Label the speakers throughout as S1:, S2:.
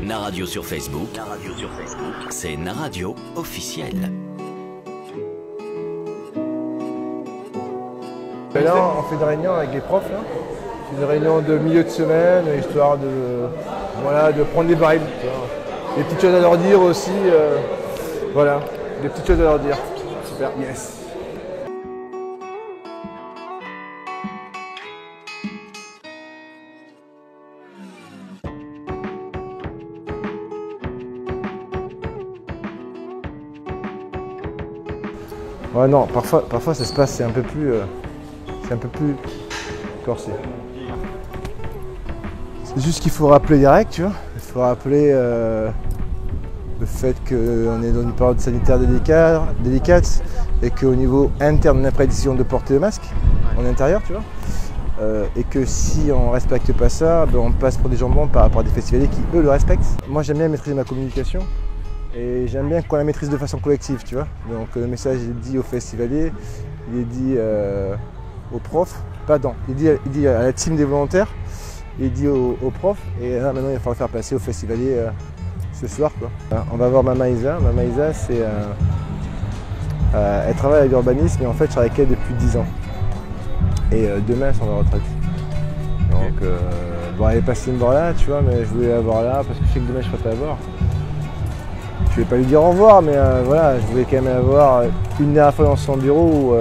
S1: Naradio sur Facebook. C'est Naradio officiel.
S2: Et là, on fait des réunions avec les profs. Là. Une réunion de milieu de semaine, histoire de, voilà, de prendre des vibes. Des petites choses à leur dire aussi. Voilà, des petites choses à leur dire. Super. Yes. Ouais, non, parfois ça se passe, c'est un peu plus corsé. C'est juste qu'il faut rappeler direct, tu vois. Il faut rappeler le fait qu'on est dans une période sanitaire délicate et qu'au niveau interne, on a prédécision de porter le masque en intérieur, tu vois. Et que si on ne respecte pas ça, ben on passe pour des jambons par rapport à des festivaliers qui, eux, le respectent. Moi, j'aime bien maîtriser ma communication. Et j'aime bien qu'on la maîtrise de façon collective, tu vois. Donc le message est dit aux festivaliers, il est dit aux profs, il dit à la team des volontaires, il est dit aux profs, et là maintenant il va falloir faire passer aux festivaliers ce soir, quoi. On va voir Mama Isa. Mama Isa, c'est elle travaille à l'urbanisme, et en fait je travaille avec elle depuis 10 ans. Et demain elle s'en va à la retraite. Donc bon, elle est passée me voir là, tu vois, mais je voulais la voir là parce que je sais que demain je ne pourrais pas la voir. Je vais pas lui dire au revoir, mais voilà, je voulais quand même la voir une dernière fois dans son bureau où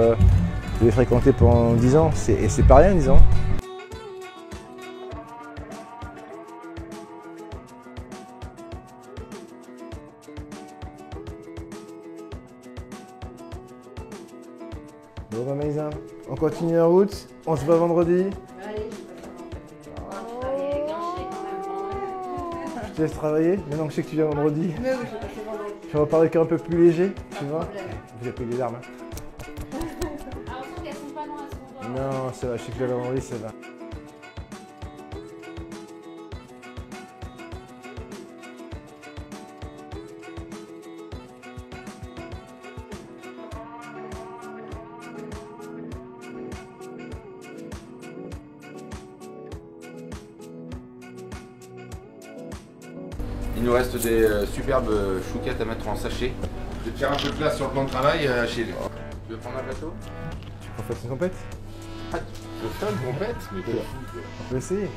S2: je l'ai fréquenté pendant 10 ans, et c'est pas rien 10 ans. Bon, Mama Isa, on continue la route, on se voit vendredi.
S3: Allez, je vais
S2: Je te laisse travailler, maintenant que je sais que tu viens vendredi.
S3: Mais oui, je vais passer vendredi.
S2: Je vais reparler qu'un peu plus léger, tu vois. Vous avez pris des larmes. Hein.
S3: Alors, je trouve qu'elles sont pas loin, elles sont loin.
S2: Non, ça va, je sais que je viens vendredi, ça va.
S4: Il nous reste des superbes chouquettes à mettre en sachet. Je vais te faire un peu de place sur le plan de travail, Achille. Tu veux prendre un plateau?
S2: Tu peux faire une compète?
S4: Ah, tu veux faire une compète? Mais t'es fou, quoi.
S2: On peut essayer.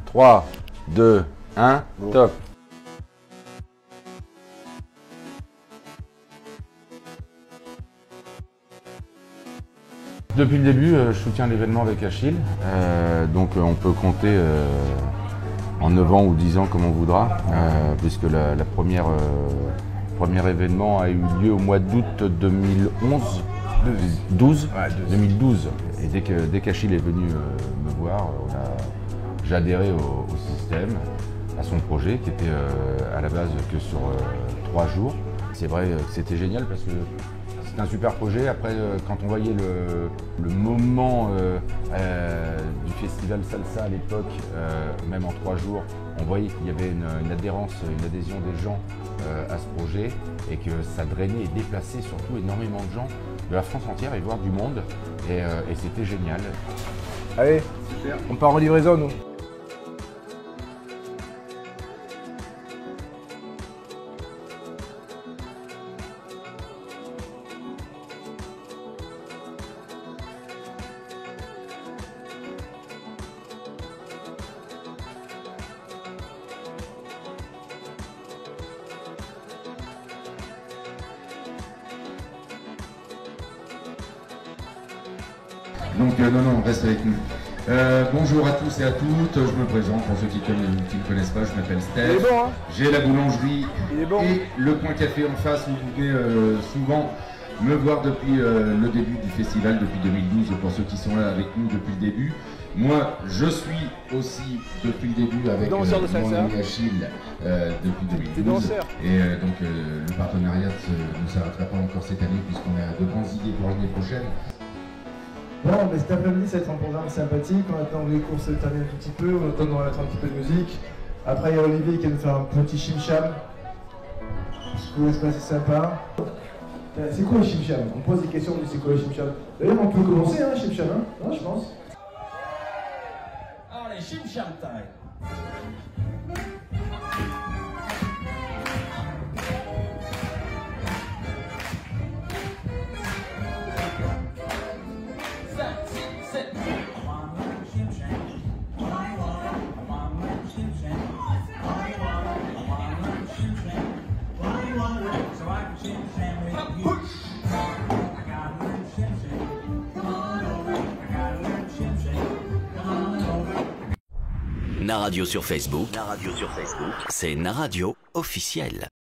S4: 3, 2, 1, top. Depuis le début, je soutiens l'événement avec Achille. Donc on peut compter en 9 ans ou 10 ans comme on voudra, puisque la premier événement a eu lieu au mois d'août 2012. Et dès qu'Achille est venu me voir, j'ai adhéré au système, à son projet qui était à la base que sur 3 jours. C'est vrai que c'était génial parce que c'est un super projet. Après, quand on voyait le moment du festival Salsa à l'époque, même en 3 jours, on voyait qu'il y avait une adhérence, une adhésion des gens à ce projet et que ça drainait et déplaçait surtout énormément de gens de la France entière et voire du monde. Et c'était génial.
S2: Allez, super. On part en livraison, nous.
S4: Donc non, reste avec nous. Bonjour à tous et à toutes, je me présente pour ceux qui ne connaissent pas, je m'appelle Steph.
S2: Il est bon, hein?
S4: J'ai la boulangerie
S2: bon.
S4: Et le point café en face où vous pouvez souvent me voir depuis le début du festival, depuis 2012, pour ceux qui sont là avec nous depuis le début. Moi, je suis aussi depuis le début avec mon ami Achille depuis 2012. Et donc le partenariat ne s'arrêtera pas encore cette année puisqu'on a de grandes idées pour l'année prochaine.
S2: Bon, mais cet après-midi, ça va être un programme sympathique. On attend que les courses se terminent un petit peu. On attend qu'on va mettre un petit peu de musique. Après, il y a Olivier qui va nous faire un petit chim-cham. Je vous laisse passer sympa. C'est quoi le chim-cham? On pose des questions, on dit c'est quoi le chim-cham? D'ailleurs, on peut commencer, hein, chim-cham, hein? Non, je pense.
S5: Allez, chim-cham time.
S1: Naradio sur Facebook. C'est Naradio officiel.